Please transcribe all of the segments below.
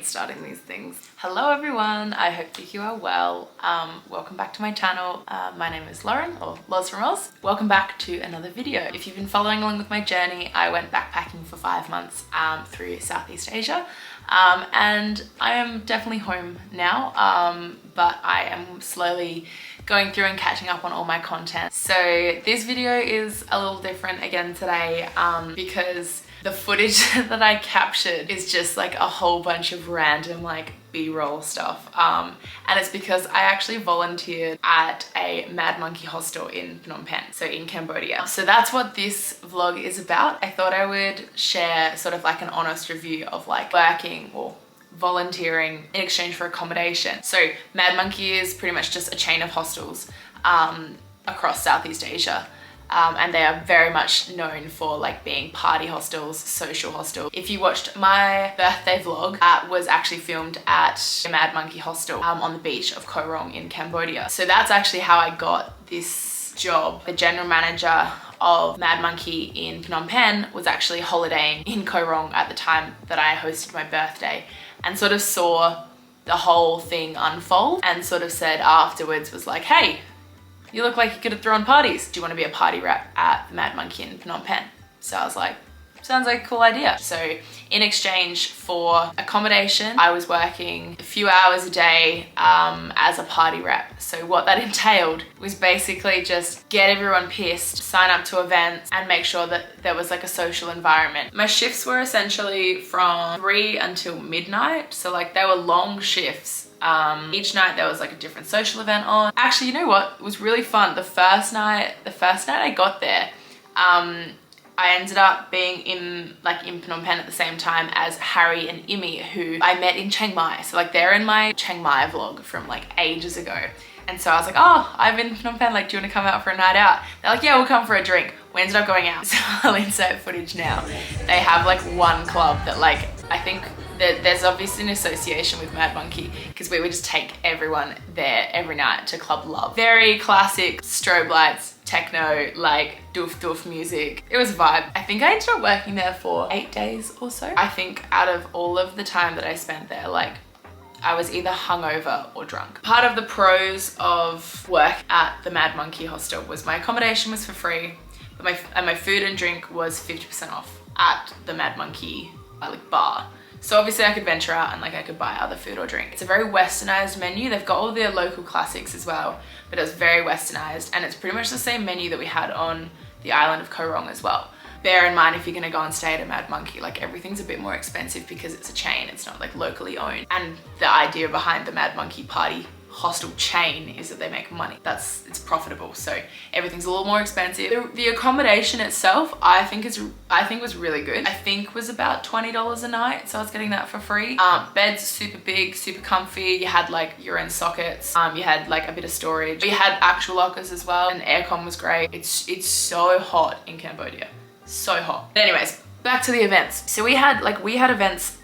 starting these things. Hello everyone, I hope that you are well. Welcome back to my channel. My name is Lauren, or Loz from Oz. Welcome back to another video. If you've been following along with my journey, I went backpacking for 5 months through Southeast Asia. And I am definitely home now, but I am slowly going through and catching up on all my content. So this video is a little different again today because the footage that I captured is just like a whole bunch of random like B-roll stuff. And it's because I actually volunteered at a Mad Monkey Hostel in Phnom Penh, so in Cambodia. So that's what this vlog is about. I thought I would share sort of like an honest review of like working or volunteering in exchange for accommodation. So Mad Monkey is pretty much just a chain of hostels across Southeast Asia. And they are very much known for like being party hostels, social hostels. If you watched my birthday vlog, that was actually filmed at the Mad Monkey Hostel on the beach of Koh Rong in Cambodia. So that's actually how I got this job. The general manager of Mad Monkey in Phnom Penh was actually holidaying in Koh Rong at the time that I hosted my birthday, and sort of saw the whole thing unfold and sort of said afterwards, was like, hey, you look like you could have thrown parties. Do you want to be a party rep at the Mad Monkey in Phnom Penh? So I was like, sounds like a cool idea. So in exchange for accommodation, I was working a few hours a day as a party rep. So what that entailed was basically just get everyone pissed, sign up to events, and make sure that there was like a social environment. My shifts were essentially from 3 until midnight. So like they were long shifts. Each night there was like a different social event on. Actually, you know what? It was really fun. The first night I got there, I ended up being in Phnom Penh at the same time as Harry and Imi, who I met in Chiang Mai. So like they're in my Chiang Mai vlog from like ages ago. And so I was like, oh, I'm in Phnom Penh, like, do you want to come out for a night out? They're like, yeah, we'll come for a drink. We ended up going out. So I'll insert footage now. They have like one club that like, I think there's obviously an association with Mad Monkey because we would just take everyone there every night to Club Love. Very classic strobe lights, techno, like doof music. It was a vibe. I think I ended up working there for 8 days or so. I think out of all of the time that I spent there, like I was either hungover or drunk. Part of the pros of work at the Mad Monkey Hostel was my accommodation was for free, but my food and drink was 50% off at the Mad Monkey like bar. So obviously I could venture out and like I could buy other food or drink. It's a very westernized menu. They've got all their local classics as well, but it's very westernized, and it's pretty much the same menu that we had on the island of Koh Rong as well. Bear in mind, if you're gonna go and stay at a Mad Monkey, like everything's a bit more expensive because it's a chain, it's not like locally owned. And the idea behind the Mad Monkey party hostel chain is that they make money. It's profitable, so everything's a little more expensive. The accommodation itself, I think was really good. I think was about $20 a night, so I was getting that for free. Beds super big, super comfy. You had like your own sockets. You had like a bit of storage. You had actual lockers as well, and aircon was great. It's so hot in Cambodia, so hot. But anyways, back to the events. So we had events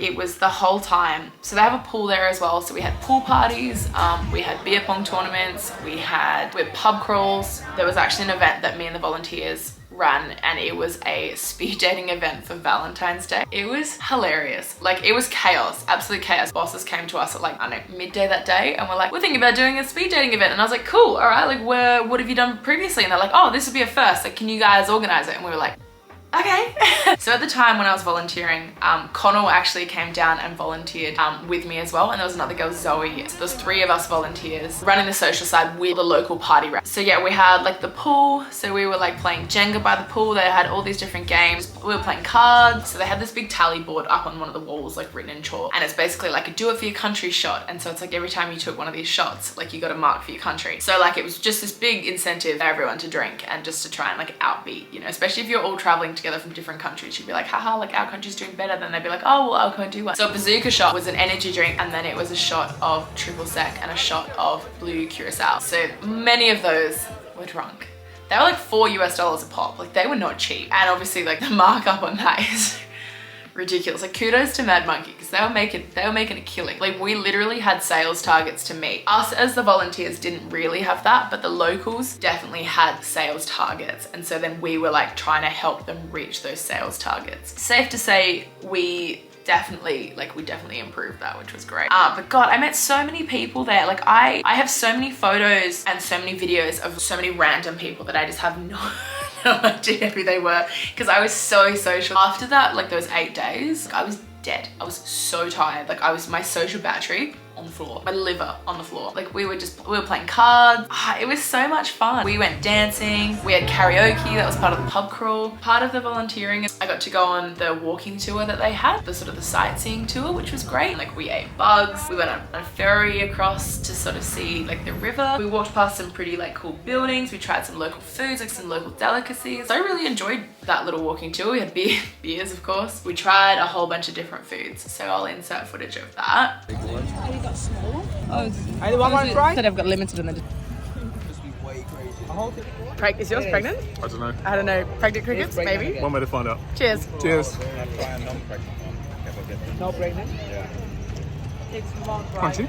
it was the whole time. So they have a pool there as well. So we had pool parties, we had beer pong tournaments, we had pub crawls. There was actually an event that me and the volunteers ran, and it was a speed dating event for Valentine's Day. It was hilarious. Like it was chaos, absolute chaos. Bosses came to us at like, I don't know, midday that day, and we're like, we're thinking about doing a speed dating event. And I was like, cool, all right, like what have you done previously? And they're like, oh, this would be a first. Like, can you guys organize it? And we were like, okay. So at the time when I was volunteering, Connell actually came down and volunteered with me as well, and there was another girl, Zoe. So there's 3 of us volunteers running the social side with the local party rep. So yeah, we had like the pool, so we were like playing Jenga by the pool. They had all these different games. We were playing cards. So they had this big tally board up on one of the walls, like written in chalk, and it's basically like a do it for your country shot. And so it's like every time you took one of these shots, like you got a mark for your country. So like it was just this big incentive for everyone to drink and just to try and like outbeat, you know, especially if you're all traveling together from different countries. You'd be like, haha, like our country's doing better. Then they'd be like, oh, well, I'll go and do one. So a bazooka shot was an energy drink, and then it was a shot of triple sec and a shot of blue curacao. So many of those were drunk. They were like $4 a pop. Like they were not cheap. And obviously like the markup on that is ridiculous. Like kudos to Mad Monkey because they were making a killing. Like we literally had sales targets to meet. Us as the volunteers didn't really have that, but the locals definitely had sales targets. And so then we were like trying to help them reach those sales targets. Safe to say we definitely improved that, which was great. But God, I met so many people there. Like I have so many photos and so many videos of so many random people that I just have no idea who they were, because I was so social. After that, like those 8 days, I was dead. I was so tired. Like my social battery on the floor, my liver on the floor. Like we were playing cards. It was so much fun. We went dancing, we had karaoke, that was part of the pub crawl. Part of the volunteering, I got to go on the walking tour that they had, the sort of the sightseeing tour, which was great. Like we ate bugs, we went on a ferry across to sort of see like the river. We walked past some pretty like cool buildings, we tried some local foods, like some local delicacies. So I really enjoyed that little walking tour. We had beers of course. We tried a whole bunch of different foods, so I'll insert footage of that. Small. Oh, I want one fry. Said I've got limited and then just. Is yours pregnant? I don't know. I don't know. Pregnant crickets, maybe. One way to find out. Cheers. Cheers. No pregnant. Yeah. It's one fry. Crunchy.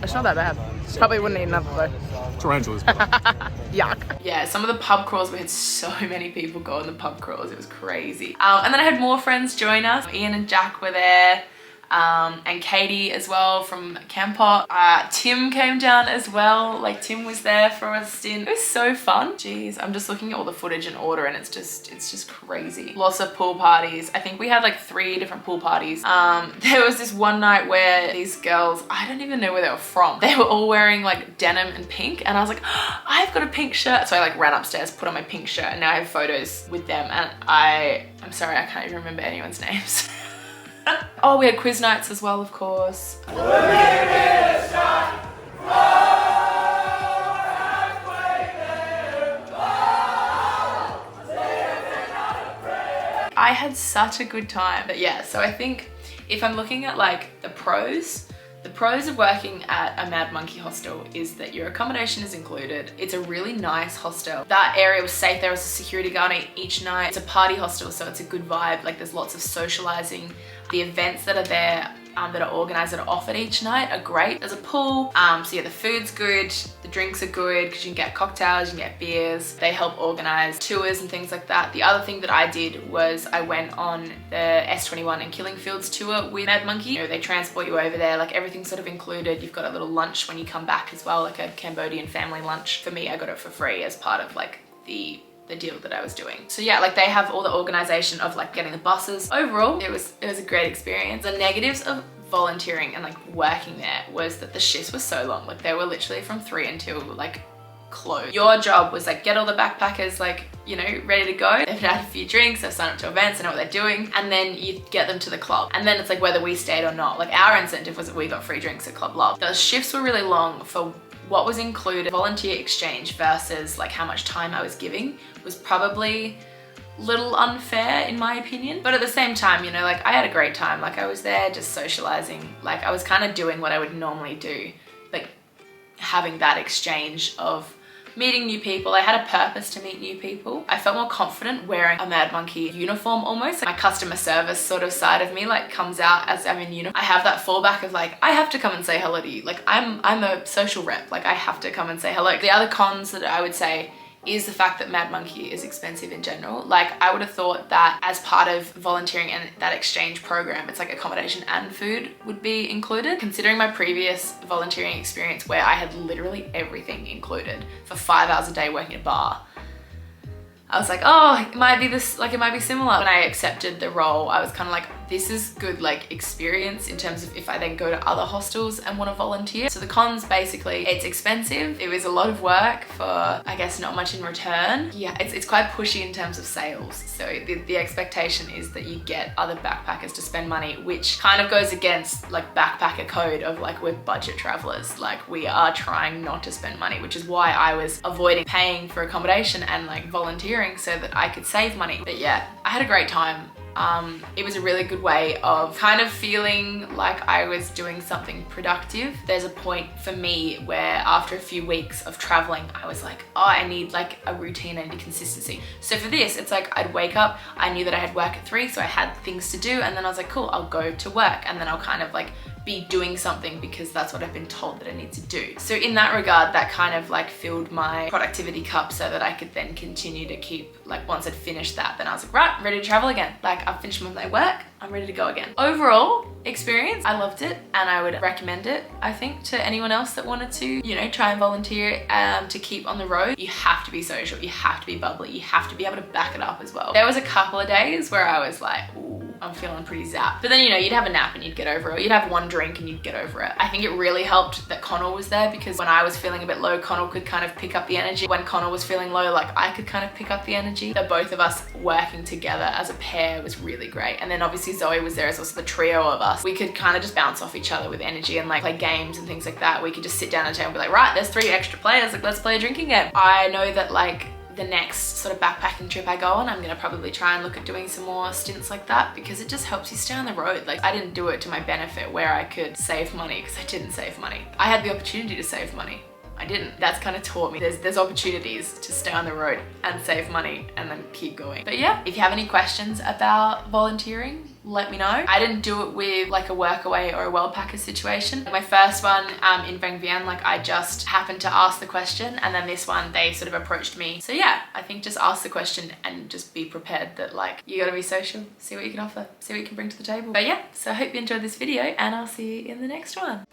It's not that bad. Probably wouldn't eat another though. Tarantulas. Yuck. Yeah, some of the pub crawls, we had so many people go on the pub crawls. It was crazy. And then I had more friends join us. Ian and Jack were there. And Katie as well from Campot. Tim came down as well. Like Tim was there for a stint. It was so fun. Jeez, I'm just looking at all the footage in order and it's just crazy. Lots of pool parties. I think we had like 3 different pool parties. There was this one night where these girls, I don't even know where they were from. They were all wearing like denim and pink and I was like, oh, I've got a pink shirt. So I like ran upstairs, put on my pink shirt and now I have photos with them and I'm sorry, I can't even remember anyone's names. Oh, we had quiz nights as well, of course. I had such a good time. But yeah, so I think if I'm looking at like the pros of working at a Mad Monkey Hostel is that your accommodation is included. It's a really nice hostel. That area was safe. There was a security guard each night. It's a party hostel, so it's a good vibe. Like there's lots of socializing. The events that are there that are organized, that are offered each night are great. There's a pool, so yeah, the food's good, the drinks are good because you can get cocktails, you can get beers. They help organize tours and things like that. The other thing that I did was I went on the S21 and Killing Fields tour with Mad Monkey. You know, they transport you over there, like everything's sort of included. You've got a little lunch when you come back as well, like a Cambodian family lunch. For me, I got it for free as part of like the deal that I was doing. So yeah, like they have all the organization of like getting the buses. Overall, it was a great experience. The negatives of volunteering and like working there was that the shifts were so long. Like they were literally from 3 until like close. Your job was like get all the backpackers like, you know, ready to go. They've had a few drinks, they've signed up to events, they know what they're doing, and then you get them to the club. And then it's like whether we stayed or not. Like our incentive was that we got free drinks at Club Love. The shifts were really long for what was included. Volunteer exchange versus like how much time I was giving was probably a little unfair in my opinion. But at the same time, you know, like I had a great time. Like I was there just socializing. Like I was kind of doing what I would normally do, like having that exchange of meeting new people. I had a purpose to meet new people. I felt more confident wearing a Mad Monkey uniform almost. My customer service sort of side of me like comes out as I'm in uniform. I have that fallback of like, I have to come and say hello to you. Like I'm a social rep. Like I have to come and say hello. The other cons that I would say is the fact that Mad Monkey is expensive in general. Like I would have thought that as part of volunteering and that exchange program, it's like accommodation and food would be included. Considering my previous volunteering experience where I had literally everything included for 5 hours a day working at a bar, I was like, oh, it might be this, like it might be similar. When I accepted the role, I was kind of like, this is good like experience in terms of if I then go to other hostels and want to volunteer. So the cons, basically, it's expensive. It was a lot of work for, I guess, not much in return. Yeah, it's quite pushy in terms of sales. So the expectation is that you get other backpackers to spend money, which kind of goes against like backpacker code of like, we're budget travelers. Like we are trying not to spend money, which is why I was avoiding paying for accommodation and like volunteering so that I could save money. But yeah, I had a great time. It was a really good way of kind of feeling like I was doing something productive. There's a point for me where after a few weeks of traveling, I was like, oh, I need like a routine, I need consistency. So for this, it's like I'd wake up, I knew that I had work at 3, so I had things to do, and then I was like, cool, I'll go to work, and then I'll kind of like be doing something because that's what I've been told that I need to do. So in that regard, that kind of like filled my productivity cup so that I could then continue to keep, like once I'd finished that, then I was like, right, ready to travel again. Like like I've finished with my work, I'm ready to go again. Overall experience, I loved it and I would recommend it, I think, to anyone else that wanted to, you know, try and volunteer to keep on the road. You have to be social, you have to be bubbly, you have to be able to back it up as well. There was a couple of days where I was like, ooh, I'm feeling pretty zapped. But then, you know, you'd have a nap and you'd get over it. You'd have one drink and you'd get over it. I think it really helped that Connell was there, because when I was feeling a bit low, Connell could kind of pick up the energy. When Connell was feeling low, like I could kind of pick up the energy. That both of us working together as a pair was really great. And then obviously Zoe was there as well, so the trio of us. We could kind of just bounce off each other with energy and like play games and things like that. We could just sit down at a table and be like, right, there's 3 extra players, like let's play a drinking game. I know that like the next sort of backpacking trip I go on, I'm gonna probably try and look at doing some more stints like that, because it just helps you stay on the road. Like I didn't do it to my benefit where I could save money, because I didn't save money. I had the opportunity to save money. I didn't. That's kind of taught me there's opportunities to stay on the road and save money and then keep going. But yeah, if you have any questions about volunteering, let me know. I didn't do it with like a workaway or a Worldpacker situation. My first one in Vang Vieng, like I just happened to ask the question, and then this one they sort of approached me. So yeah, I think just ask the question and just be prepared that like you gotta be social, see what you can offer, see what you can bring to the table. But yeah, so I hope you enjoyed this video and I'll see you in the next one.